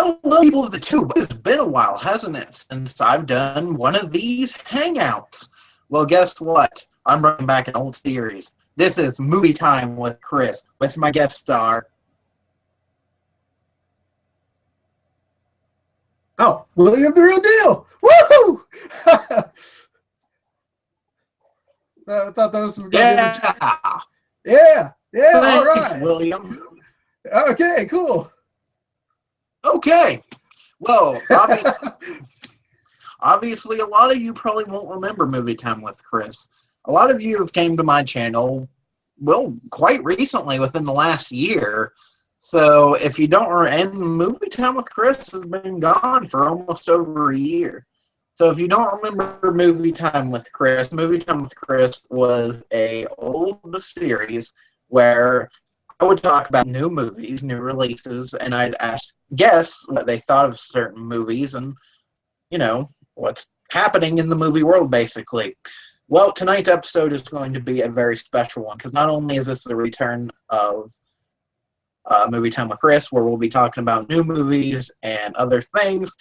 Hello, people of the tube. It's been a while, hasn't it, since I've done one of these hangouts? Well, guess what? I'm bringing back an old series. This is Movie Time with Chris, with my guest star. Oh, William the Real Deal! Woohoo! I thought this was going to be Yeah, all Thanks, right. William. Okay, cool. Okay. Well, obviously, a lot of you probably won't remember Movie Time with Chris. A lot of you have came to my channel, well, quite recently, within the last year. So if you don't, and Movie Time with Chris has been gone for almost over a year. So if you don't remember Movie Time with Chris was a old series where I would talk about new movies, new releases, and I'd ask guests what they thought of certain movies and, you know, what's happening in the movie world, basically. Well, tonight's episode is going to be a very special one, because not only is this the return of Movie Time with Chris, where we'll be talking about new movies and other things,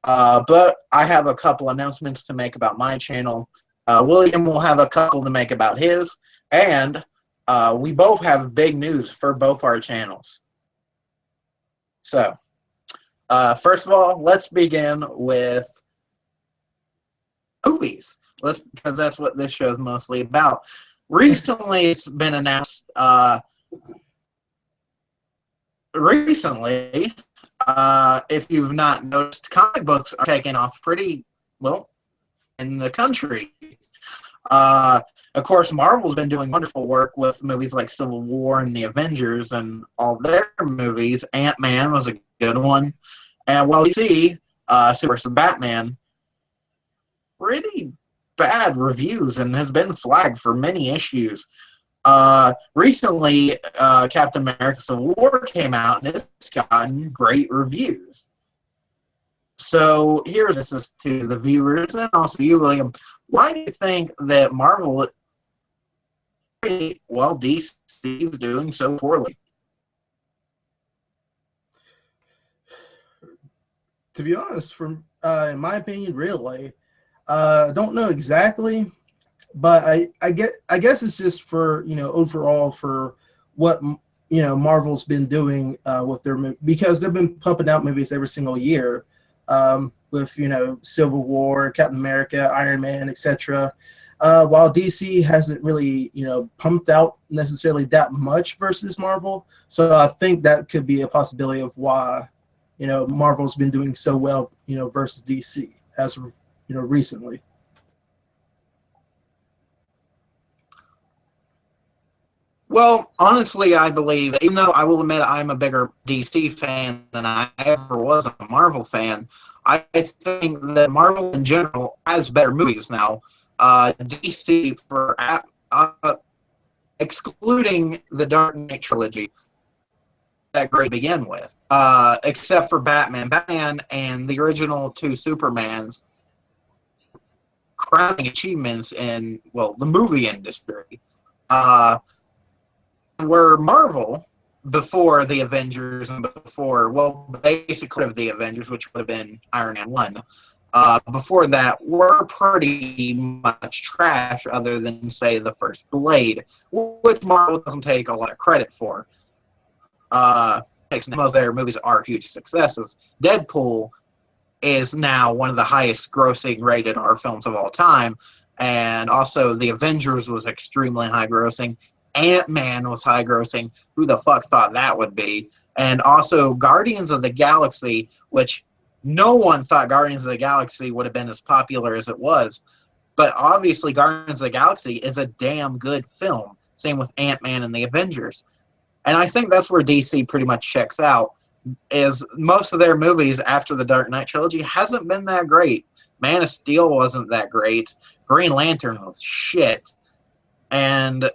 but I have a couple announcements to make about my channel. William will have a couple to make about his, and we both have big news for both our channels. So, first of all, let's begin with movies. Because that's what this show is mostly about. Recently, it's been announced. If you've not noticed, comic books are taking off pretty well in the country. Of course, Marvel's been doing wonderful work with movies like Civil War and the Avengers and all their movies. Ant-Man was a good one. And while DC, Super vs. Batman, pretty bad reviews and has been flagged for many issues. Recently, Captain America Civil War came out and it's gotten great reviews. So here's this to the viewers and also you, William. Why do you think that Marvel, well, DC is doing so poorly? To be honest, from in my opinion, really, don't know exactly, but I guess it's just for, you know, overall for what, you know, Marvel's been doing with their because they've been pumping out movies every single year, with, you know, Civil War, Captain America, Iron Man, etc. While DC hasn't really, you know, pumped out necessarily that much versus Marvel, so I think that could be a possibility of why, you know, Marvel's been doing so well, you know, versus DC as, you know, recently. Well, honestly, I believe, even though I will admit I'm a bigger DC fan than I ever was a Marvel fan, I think that Marvel in general has better movies now. DC, for excluding the Dark Knight trilogy, that great to begin with, except for Batman. Batman and the original two Supermans, crowning achievements in, well, the movie industry. Were Marvel before the Avengers and before, well, basically of the Avengers, which would have been Iron Man 1. Before that, were pretty much trash, other than, say, the first Blade, which Marvel doesn't take a lot of credit for. Most of their movies are huge successes. Deadpool is now one of the highest grossing rated R films of all time, and also the Avengers was extremely high grossing. Ant-Man was high grossing. Who the fuck thought that would be? And also Guardians of the Galaxy, which no one thought Guardians of the Galaxy would have been as popular as it was. But obviously Guardians of the Galaxy is a damn good film. Same with Ant-Man and the Avengers. And I think that's where DC pretty much checks out, is most of their movies after the Dark Knight trilogy hasn't been that great. Man of Steel wasn't that great. Green Lantern was shit. And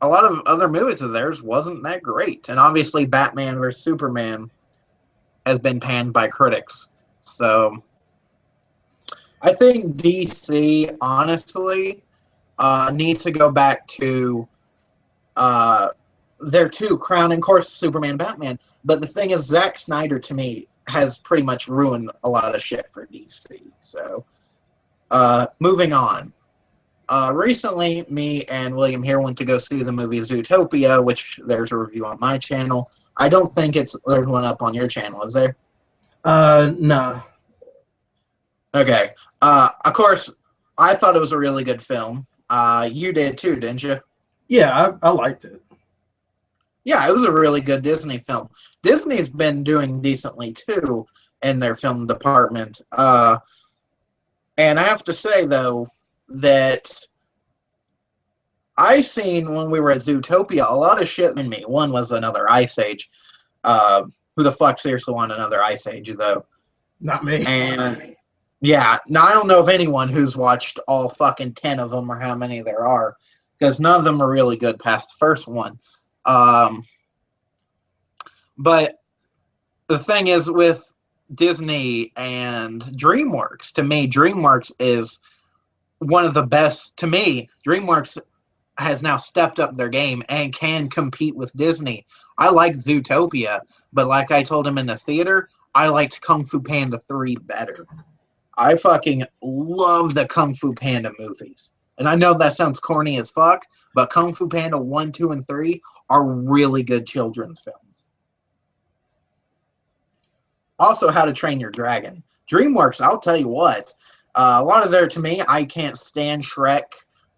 a lot of other movies of theirs wasn't that great. And obviously Batman vs. Superman has been panned by critics. So I think DC, honestly, needs to go back to their two, Crown and, of course, Superman, Batman. But the thing is, Zack Snyder, to me, has pretty much ruined a lot of shit for DC. So, moving on. Recently, me and William here went to go see the movie Zootopia, which there's a review on my channel. I don't think there's one up on your channel, is there? No. Okay. Of course, I thought it was a really good film. You did too, didn't you? Yeah, I liked it. Yeah, it was a really good Disney film. Disney's been doing decently too in their film department. And I have to say though that I seen when we were at Zootopia a lot of shit in me. One was another Ice Age. Who the fuck seriously wanted another Ice Age though? Not me. And yeah, now I don't know of anyone who's watched all fucking 10 of them or how many there are, because none of them are really good past the first one. But the thing is with Disney and DreamWorks, to me, DreamWorks is one of the best. To me, DreamWorks has now stepped up their game and can compete with Disney. I like Zootopia, but like I told him in the theater, I liked Kung Fu Panda 3 better. I fucking love the Kung Fu Panda movies. And I know that sounds corny as fuck, but Kung Fu Panda 1, 2, and 3 are really good children's films. Also, How to Train Your Dragon. DreamWorks, I'll tell you what, a lot of their, to me, I can't stand Shrek.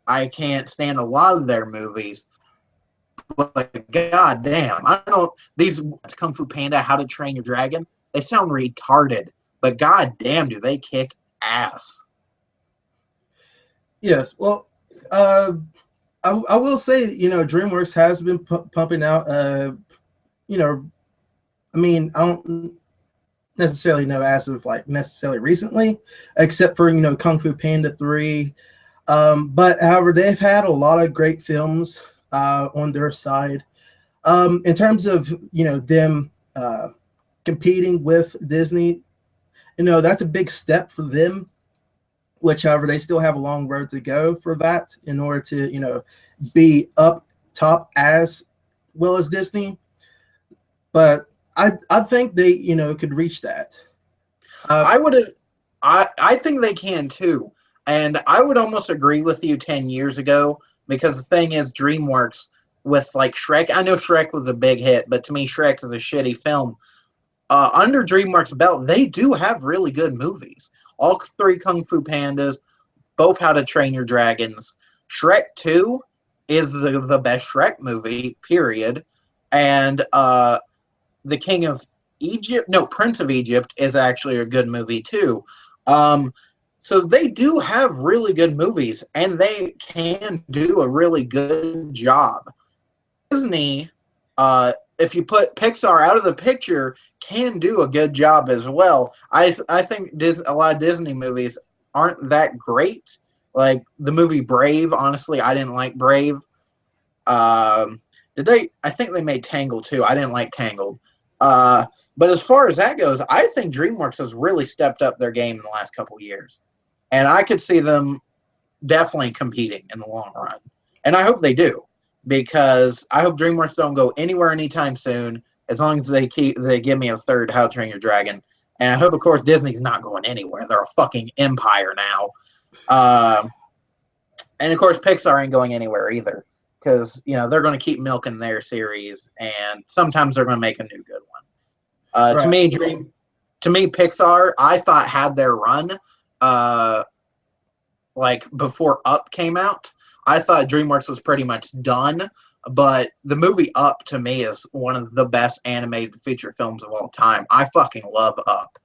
I can't stand a lot of their movies. But goddamn, I don't, these Kung Fu Panda, How to Train Your Dragon, they sound retarded. But goddamn, do they kick ass. Yes. Well, I will say, DreamWorks has been pumping out, I mean, I don't necessarily know as of like necessarily recently, except for, Kung Fu Panda 3. But however, they've had a lot of great films on their side. In terms of, them competing with Disney, that's a big step for them, which, however, they still have a long road to go for that in order to, be up top as well as Disney. But I think they, could reach that. I think they can too. And I would almost agree with you 10 years ago, because the thing is, DreamWorks with like Shrek, I know Shrek was a big hit, but to me, Shrek is a shitty film. Under DreamWorks' belt, they do have really good movies. All 3 Kung Fu Pandas, both How to Train Your Dragons. Shrek 2 is the best Shrek movie, period. And The King of Egypt, no, Prince of Egypt is actually a good movie too. So they do have really good movies, and they can do a really good job. Disney, if you put Pixar out of the picture, can do a good job as well. I think a lot of Disney movies aren't that great. Like the movie Brave, honestly, I didn't like Brave. I think they made Tangled too. I didn't like Tangled. But as far as that goes, I think DreamWorks has really stepped up their game in the last couple of years. And I could see them definitely competing in the long run. And I hope they do, because I hope DreamWorks don't go anywhere anytime soon, as long as they give me a third How to Train Your Dragon. And I hope, of course, Disney's not going anywhere. They're a fucking empire now. And, of course, Pixar ain't going anywhere either, because, they're going to keep milking their series, and sometimes they're going to make a new good one. Right. To me, Pixar, I thought had their run, like before Up came out. I thought DreamWorks was pretty much done, but the movie Up to me is one of the best animated feature films of all time. I fucking love Up.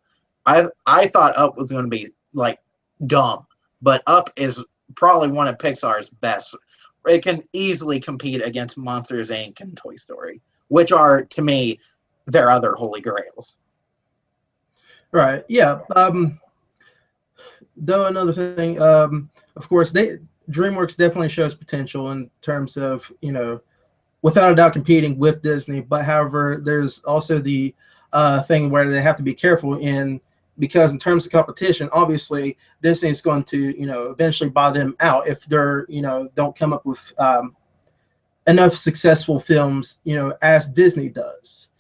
I thought Up was going to be like dumb, but Up is probably one of Pixar's best. It can easily compete against Monsters Inc. and Toy Story, which are, to me, their other holy grails. Right. Yeah. Though another thing, of course, DreamWorks definitely shows potential in terms of, without a doubt competing with Disney. But however, there's also the thing where they have to be careful because in terms of competition, obviously Disney is going to, eventually buy them out if they're, don't come up with enough successful films, as Disney does.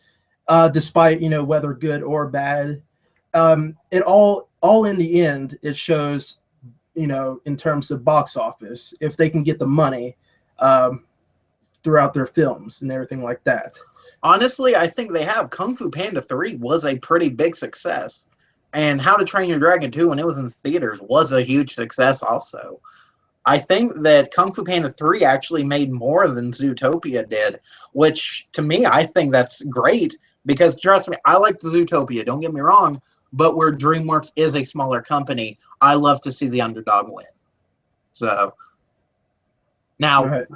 despite whether good or bad. It all in the end it shows in terms of box office if they can get the money throughout their films and everything like that. Honestly, I think they have. Kung Fu Panda 3 was a pretty big success. And How to Train Your Dragon 2, when it was in theaters, was a huge success also. I think that Kung Fu Panda 3 actually made more than Zootopia did, which to me, I think that's great because, trust me, I like the Zootopia, don't get me wrong, but where DreamWorks is a smaller company, I love to see the underdog win. So, now, Right.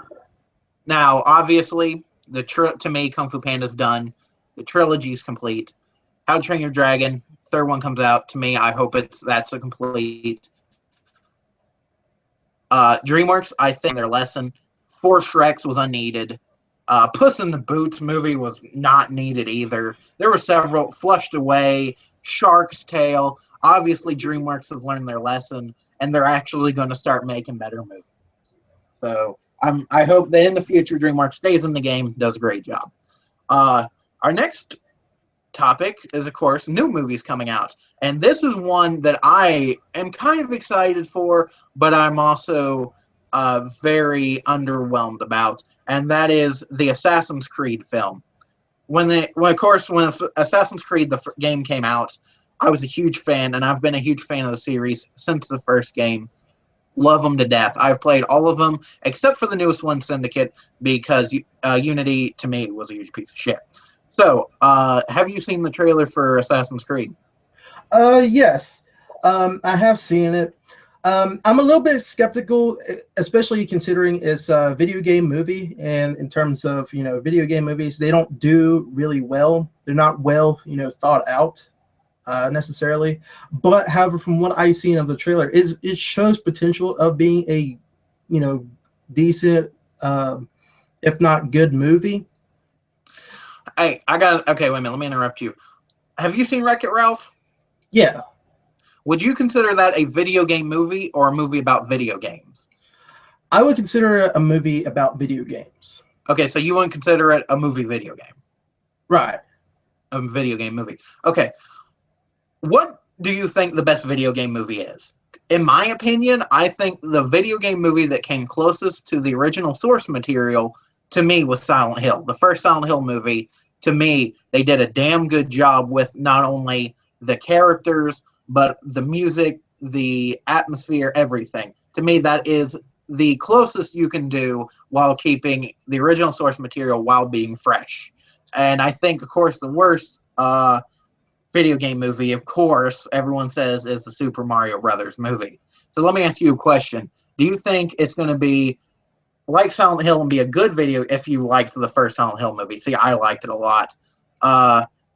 now obviously, to me, Kung Fu Panda's done. The trilogy's complete. How to Train Your Dragon, third one comes out. To me, I hope that's a complete. DreamWorks, I think their lesson. 4 Shreks was unneeded. Puss in the Boots movie was not needed either. There were several flushed away. Shark's Tale. Obviously, DreamWorks has learned their lesson, and they're actually going to start making better movies. So I hope that in the future, DreamWorks stays in the game, does a great job. Our next topic is, of course, new movies coming out. And this is one that I am kind of excited for, but I'm also very underwhelmed about, and that is the Assassin's Creed film. When Assassin's Creed, the game came out, I was a huge fan, and I've been a huge fan of the series since the first game. Love them to death. I've played all of them, except for the newest one, Syndicate, because Unity, to me, was a huge piece of shit. So, have you seen the trailer for Assassin's Creed? Yes, I have seen it. I'm a little bit skeptical, especially considering it's a video game movie, and in terms of video game movies, they don't do really well. They're not well thought out necessarily. But however, from what I've seen of the trailer, it shows potential of being a decent, if not good movie. Okay, wait a minute, let me interrupt you. Have you seen Wreck-It Ralph? Yeah. Would you consider that a video game movie or a movie about video games? I would consider it a movie about video games. Okay, so you wouldn't consider it a movie video game? Right. A video game movie. Okay. What do you think the best video game movie is? In my opinion, I think the video game movie that came closest to the original source material, to me, was Silent Hill. The first Silent Hill movie, to me, they did a damn good job with not only the characters, but the music, the atmosphere, everything. To me, that is the closest you can do while keeping the original source material while being fresh. And I think, of course, the worst video game movie, of course, everyone says is the Super Mario Brothers movie. So let me ask you a question. Do you think it's going to be like Silent Hill and be a good video if you liked the first Silent Hill movie? See, I liked it a lot.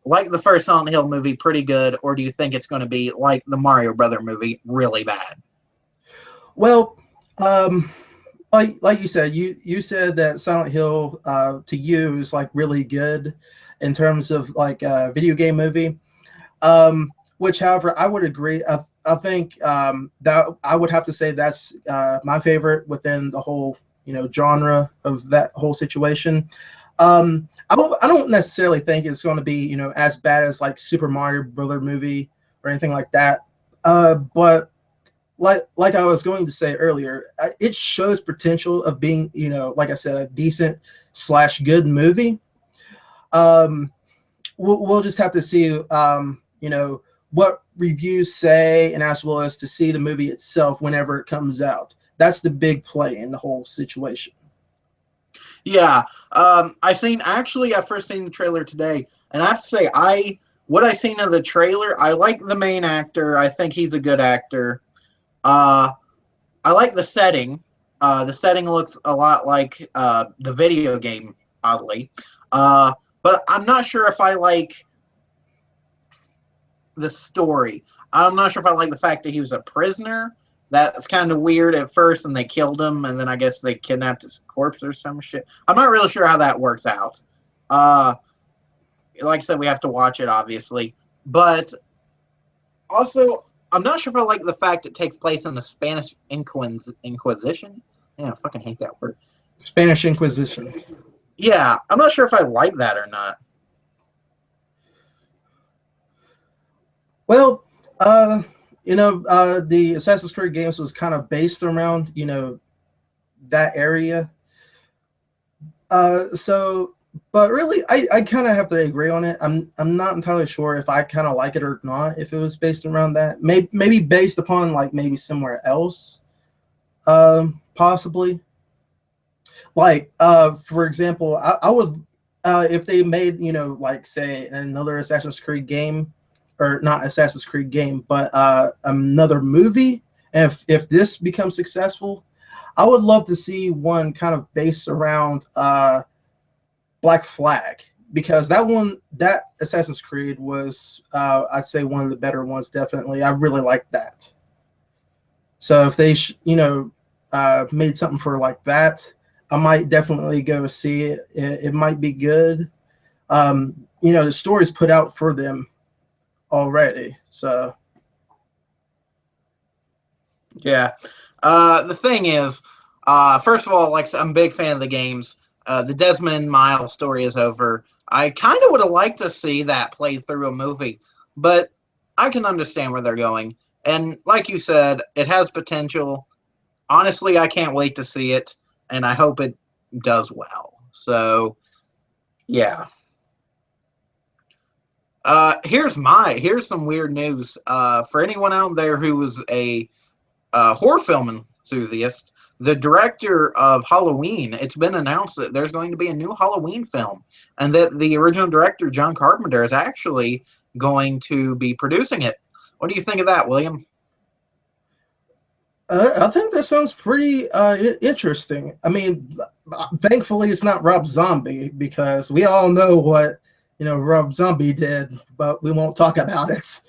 Like the first Silent Hill movie, pretty good, or do you think it's going to be like the Mario Brother movie, really bad? Well, like you said, you said that Silent Hill to you is like really good in terms of like a video game movie. Which, however, I would agree. I think that I would have to say that's my favorite within the whole genre of that whole situation. I don't necessarily think it's going to be as bad as like Super Mario Brother movie or anything like that. But like I was going to say earlier, it shows potential of being like I said, a decent / good movie. We'll just have to see what reviews say, and as well as to see the movie itself whenever it comes out. That's the big play in the whole situation. Yeah, I first seen the trailer today, and I have to say, what I seen of the trailer, I like the main actor. I think he's a good actor. I like the setting. The setting looks a lot like the video game, oddly. But I'm not sure if I like the story. I'm not sure if I like the fact that he was a prisoner. That's kind of weird at first, and they killed him, and then I guess they kidnapped his corpse or some shit. I'm not really sure how that works out. Like I said, we have to watch it, obviously. But also, I'm not sure if I like the fact it takes place in the Spanish Inquisition. Yeah, I fucking hate that word. Spanish Inquisition. Yeah, I'm not sure if I like that or not. Well, the Assassin's Creed games was kind of based around, that area. So, but really, I kind of have to agree on it. I'm not entirely sure if I kind of like it or not. If it was based around that, maybe based upon like maybe somewhere else, possibly. Like, for example, I would, if they made, like say another Assassin's Creed game, or not Assassin's Creed game, but another movie. And if this becomes successful, I would love to see one kind of based around Black Flag, because that Assassin's Creed was, I'd say, one of the better ones. Definitely, I really liked that. So if they, made something for like that, I might definitely go see it. It might be good. The story's put out for them already. So Yeah. The thing is, first of all, like I'm a big fan of the games. The Desmond Miles story is over. I kind of would have liked to see that played through a movie, but I can understand where they're going. And like you said, it has potential. Honestly, I can't wait to see it, and I hope it does well. So, yeah. Here's some weird news. For anyone out there who was a horror film enthusiast, the director of Halloween, it's been announced that there's going to be a new Halloween film, and that the original director, John Carpenter, is actually going to be producing it. What do you think of that, William? I think that sounds pretty interesting. I mean, thankfully it's not Rob Zombie, because we all know what Rob Zombie did, but we won't talk about it.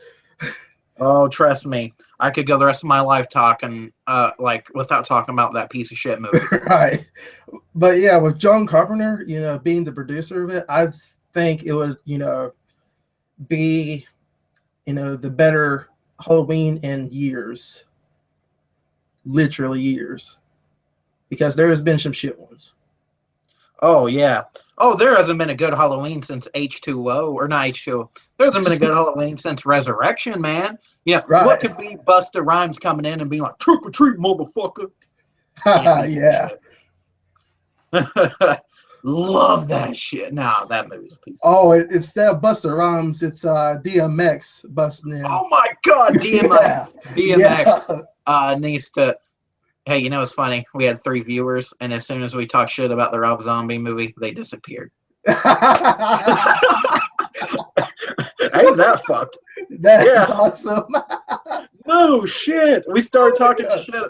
Oh, trust me, I could go the rest of my life talking, without talking about that piece of shit movie. Right. But yeah, with John Carpenter, being the producer of it, I think it would, be, the better Halloween in years. Literally years. Because there has been some shit ones. Oh, yeah. Oh, there hasn't been a good Halloween since H2O, or not H2O. There hasn't been a good Halloween since Resurrection, man. Yeah, Right. what could be Busta Rhymes coming in and being like, trick or treat, motherfucker? Yeah. Love that shit. Nah, that movie's a piece of Oh, instead of Busta Rhymes, it's DMX busting in. Oh my God, DMX. Yeah. Needs to. Hey, it's funny. We had 3 viewers, and as soon as we talked shit about the Rob Zombie movie, they disappeared. Ain't that fucked? That's awesome. No shit. We started talking shit.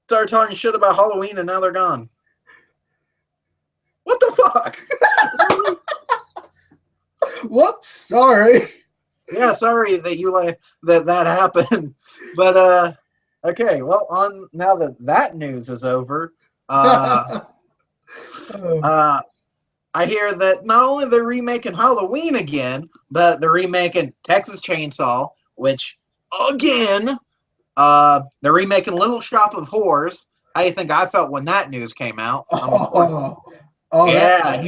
Started talking shit about Halloween, and now they're gone. What the fuck? Really? Whoops, sorry. Yeah, sorry that you that happened. But okay, well, now that news is over, I hear that not only they're remaking Halloween again, but they're remaking Texas Chainsaw, which again, they're remaking Little Shop of Horrors. How do you think I felt when that news came out? Yeah,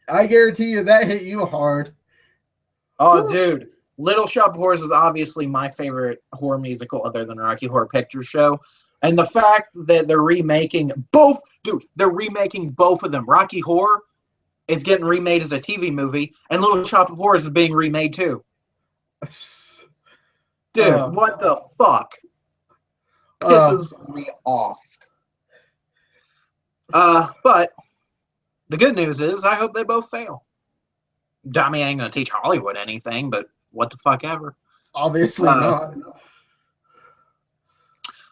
I guarantee you that hit you hard. Oh, dude. Little Shop of Horrors is obviously my favorite horror musical other than Rocky Horror Picture Show. And the fact that they're remaking both of them. Rocky Horror is getting remade as a TV movie, and Little Shop of Horrors is being remade too. Dude, what the fuck? Pisses me off. But the good news is I hope they both fail. I mean, I ain't gonna teach Hollywood anything, but what the fuck ever. Obviously not.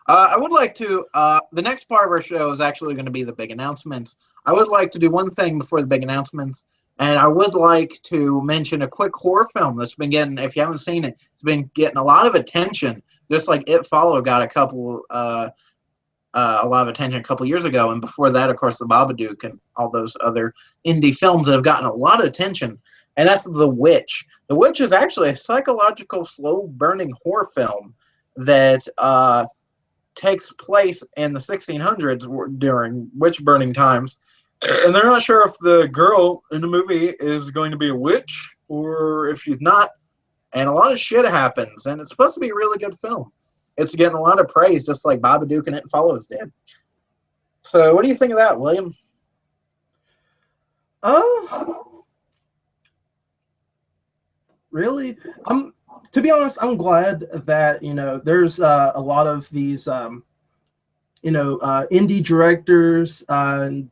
I would like to, the next part of our show is actually going to be the big announcements. I would like to do one thing before the big announcements, and I would like to mention a quick horror film that's been getting, if you haven't seen it, it's been getting a lot of attention, just like It Follow got a lot of attention a couple years ago, and before that, of course, The Babadook and all those other indie films that have gotten a lot of attention, and that's The Witch. The Witch is actually a psychological, slow-burning horror film that takes place in the 1600s during witch-burning times, and they're not sure if the girl in the movie is going to be a witch or if she's not, and a lot of shit happens, and it's supposed to be a really good film. It's getting a lot of praise, just like Babadook and It Follows did. So, what do you think of that, William? Really, to be honest, I'm glad that there's a lot of these indie directors and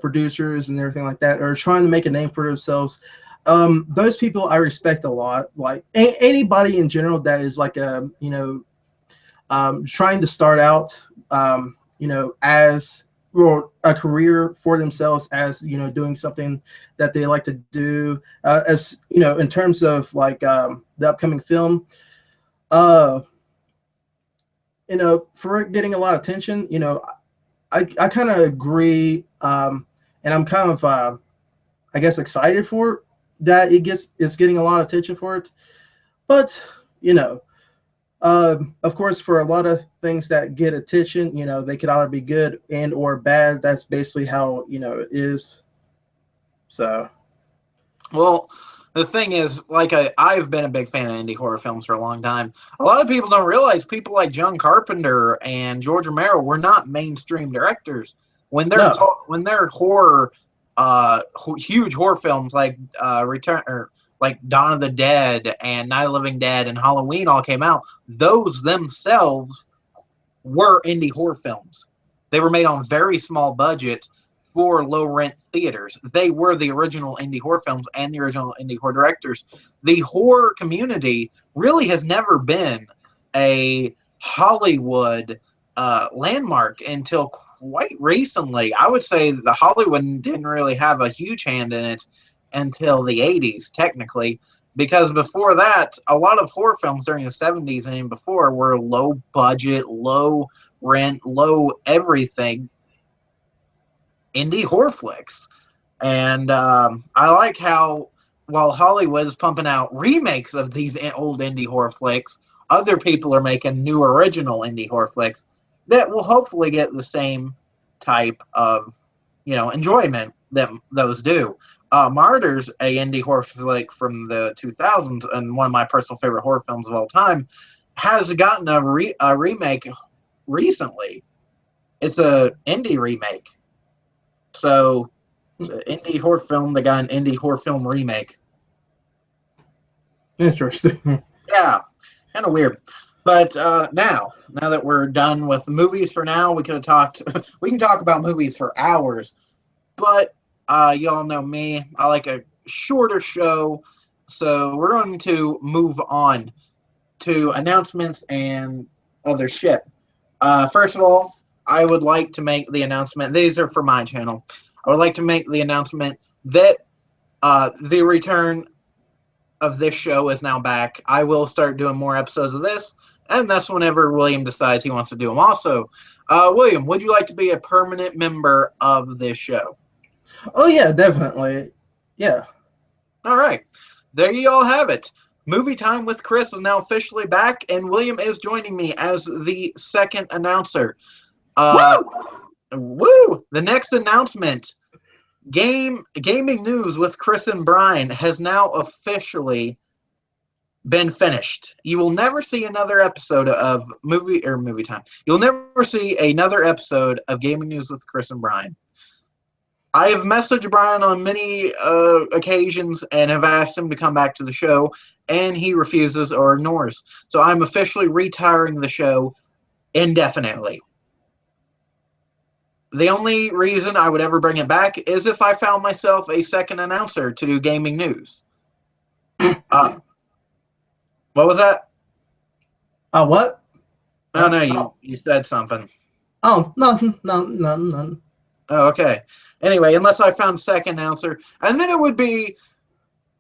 producers and everything like that are trying to make a name for themselves. Those people I respect a lot. Like anybody in general that is like trying to start out, as a career for themselves, as doing something that they like to do, as in terms of like the upcoming film, for it getting a lot of attention. I kind of agree, and I'm kind of I guess excited for that it's getting a lot of attention for it, but of course, for a lot of things that get attention, they could either be good and or bad. That's basically how it is. So, well, the thing is, like, I've been a big fan of indie horror films for a long time. A lot of people don't realize people like John Carpenter and George Romero were not mainstream directors. When they're horror, huge horror films like like Dawn of the Dead and Night of the Living Dead and Halloween all came out, those themselves were indie horror films. They were made on very small budget for low rent theaters. They were the original indie horror films and the original indie horror directors. The horror community really has never been a Hollywood landmark until quite recently. I would say the Hollywood didn't really have a huge hand in it until the 80s, technically, because before that, a lot of horror films during the 70s and even before were low budget, low rent, low everything indie horror flicks. And I like how while Hollywood is pumping out remakes of these old indie horror flicks, other people are making new original indie horror flicks that will hopefully get the same type of enjoyment that those do. Martyrs, a indie horror flick from the 2000s and one of my personal favorite horror films of all time, has gotten a remake recently. It's a indie remake. So, it's an indie horror film that got an indie horror film remake. Interesting. Yeah, kind of weird. But now that we're done with movies for now, we could have talked. We can talk about movies for hours. But y'all know me. I like a shorter show. So we're going to move on to announcements and other shit. First of all, I would like to make the announcement. These are for my channel. I would like to make the announcement that the return of this show is now back. I will start doing more episodes of this, and that's whenever William decides he wants to do them. Also, William, would you like to be a permanent member of this show? Oh yeah, definitely. Yeah. All right. There you all have it. Movie Time with Chris is now officially back, and William is joining me as the second announcer. Woo! The next announcement, gaming news with Chris and Brian, has now officially been finished. You will never see another episode of Movie Time. You'll never see another episode of Gaming News with Chris and Brian. I have messaged Brian on many occasions and have asked him to come back to the show, and he refuses or ignores. So I'm officially retiring the show indefinitely. The only reason I would ever bring it back is if I found myself a second announcer to do gaming news. What was that? What? Oh, no, you said something. Oh, nothing. No. Oh, okay. Anyway, unless I found second announcer, and then it would be,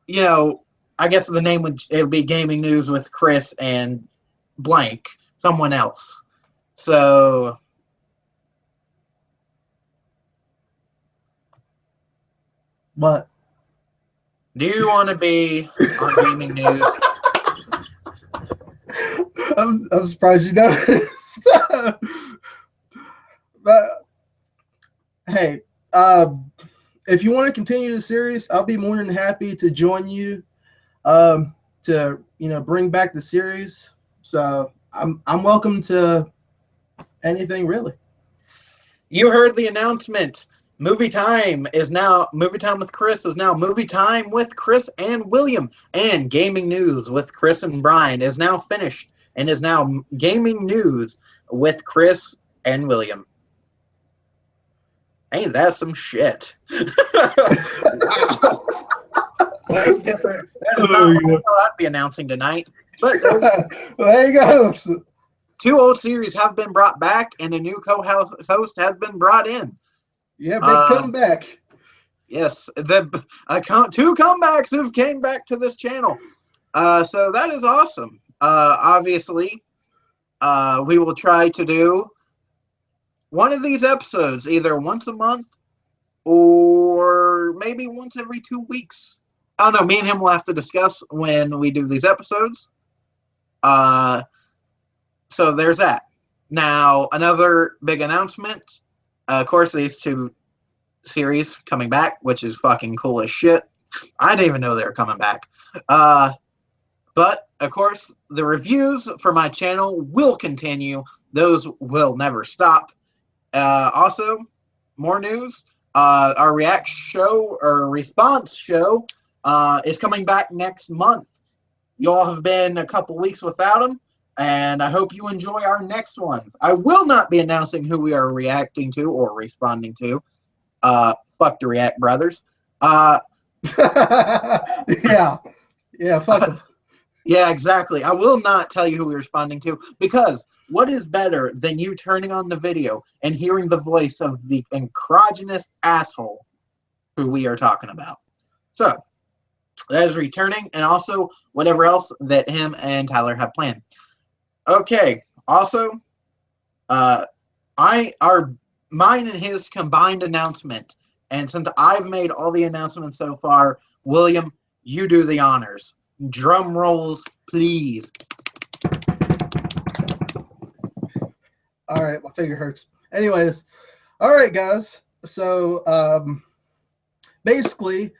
I guess the name would be Gaming News with Chris and blank, someone else. So, what? Do you want to be on Gaming News? I'm surprised you noticed. But hey, if you want to continue the series, I'll be more than happy to join you. to bring back the series. So I'm welcome to anything really. You heard the announcement. Movie Time with Chris is now Movie Time with Chris and William, and Gaming News with Chris and Brian is now finished and is now Gaming News with Chris and William. Ain't that some shit? Wow. That's different. That is not what I thought I'd be announcing tonight. But there you go. 2 old series have been brought back, and a new co-host has been brought in. Yeah, big comeback. Yes, 2 comebacks have came back to this channel. So that is awesome. Obviously, we will try to do one of these episodes either once a month or maybe once every 2 weeks. I don't know. Me and him will have to discuss when we do these episodes. So there's that. Now, another big announcement. Of course, these 2 series coming back, which is fucking cool as shit. I didn't even know they were coming back. But, of course, the reviews for my channel will continue. Those will never stop. Also, more news. Our react show, or response show, is coming back next month. Y'all have been a couple weeks without them, and I hope you enjoy our next ones. I will not be announcing who we are reacting to or responding to. Fuck the React Brothers. Yeah, fuck them. Yeah, exactly. I will not tell you who we're responding to, because what is better than you turning on the video and hearing the voice of the androgynous asshole who we are talking about? So, that is returning, and also whatever else that him and Tyler have planned. Okay, also, mine and his combined announcement, and since I've made all the announcements so far, William, you do the honors. Drum rolls, please. All right, my finger hurts. Anyways, all right, guys. So, basically,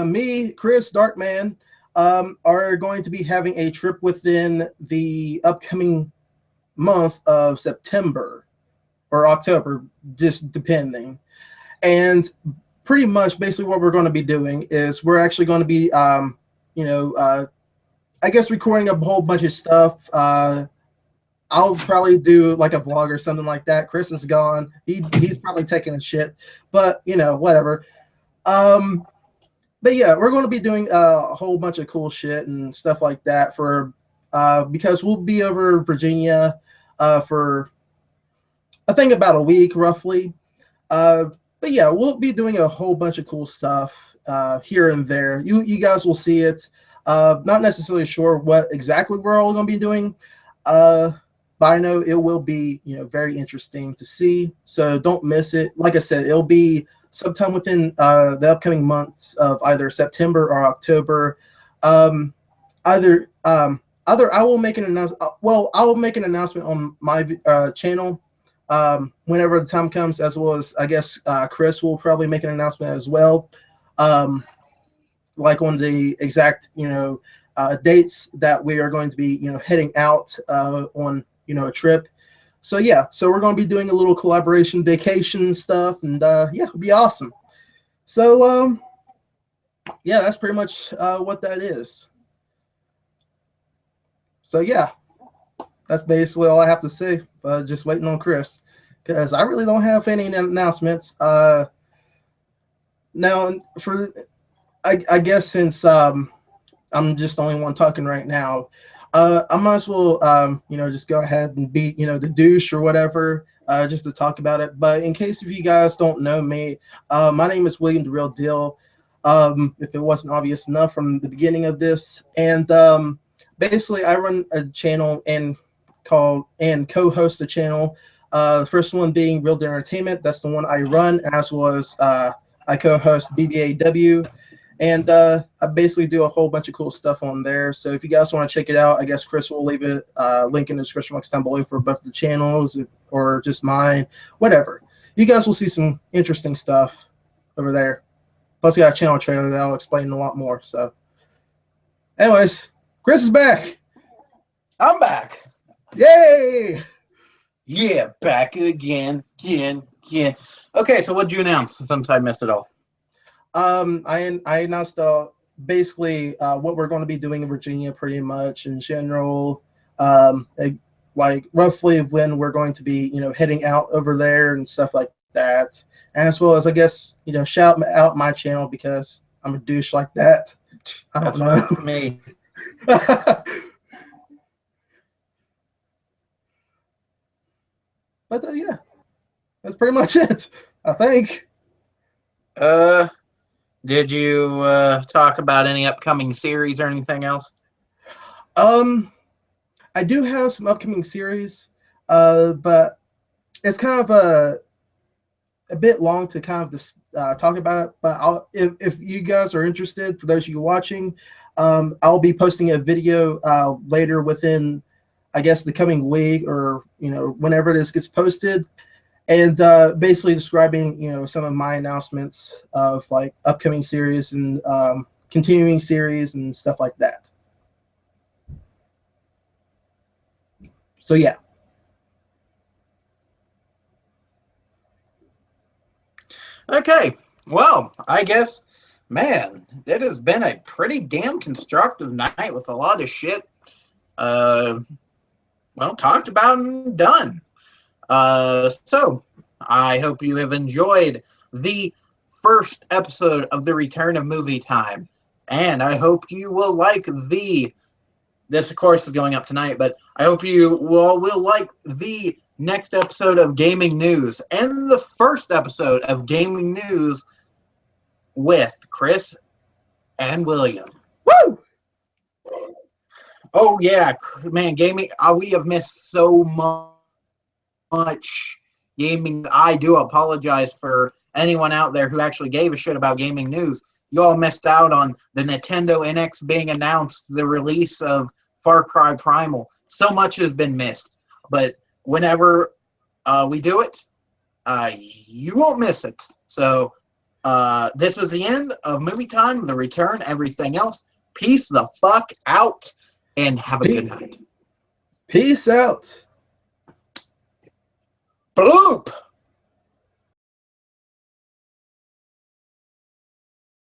me, Chris, Darkman, are going to be having a trip within the upcoming month of September or October, just depending. And pretty much, basically, what we're going to be doing is we're actually going to be, I guess recording a whole bunch of stuff. I'll probably do like a vlog or something like that. Chris is gone. He's probably taking a shit, but whatever. But yeah, we're going to be doing a whole bunch of cool shit and stuff like that because we'll be over Virginia for I think about a week roughly. But yeah, we'll be doing a whole bunch of cool stuff here and there. You guys will see it. Not necessarily sure what exactly we're all going to be doing. But I know it will be, very interesting to see. So don't miss it. Like I said, it'll be sometime within the upcoming months of either September or October. Either I will make an announcement. Well, I will make an announcement on my channel whenever the time comes, as well as I guess Chris will probably make an announcement as well, like on the exact dates that we are going to be heading out on a trip. So yeah, so we're going to be doing a little collaboration vacation stuff, and yeah, it'll be awesome. So yeah, that's pretty much what that is. So yeah, that's basically all I have to say. Just waiting on Chris, because I really don't have any announcements. Now, I guess since I'm just the only one talking right now, I might as well, just go ahead and be, the douche or whatever, just to talk about it. But in case if you guys don't know me, my name is William the Real Deal. If it wasn't obvious enough from the beginning of this, and basically I run a channel and co-host a channel. The first one being Real Deal Entertainment. That's the one I run, as well as I co-host BBAW. And I basically do a whole bunch of cool stuff on there. So if you guys want to check it out, I guess Chris will leave a link in the description box down below for both the channels or just mine, whatever. You guys will see some interesting stuff over there. Plus, I got a channel trailer that I'll explain a lot more. So anyways, Chris is back. I'm back. Yay! Yeah, back again. Okay, so what'd you announce since I missed it all? I announced basically what we're going to be doing in Virginia, pretty much in general. Like roughly when we're going to be, heading out over there and stuff like that. And as well as, I guess, shout out my channel because I'm a douche like that. I don't know. That's me. But yeah, that's pretty much it, I think. Did you talk about any upcoming series or anything else? I do have some upcoming series, but it's kind of a bit long to kind of just talk about it. But if you guys are interested, for those of you watching, I'll be posting a video later within, I guess, the coming week, or whenever this gets posted, and basically describing some of my announcements of like upcoming series and continuing series and stuff like that. So yeah. Okay, well, I guess, man, it has been a pretty damn constructive night with a lot of shit, talked about and done. So, I hope you have enjoyed the first episode of The Return of Movie Time, and I hope you will like this, of course, is going up tonight, but I hope you will like the next episode of Gaming News and the first episode of Gaming News with Chris and William. Woo! Oh yeah, man, gaming. We have missed so much gaming. I do apologize for anyone out there who actually gave a shit about Gaming News. You all missed out on the Nintendo NX being announced, the release of Far Cry Primal. So much has been missed, but whenever we do it, you won't miss it. So this is the end of Movie Time, The Return, everything else. Peace the fuck out, and have a good night. Peace out. Bloop!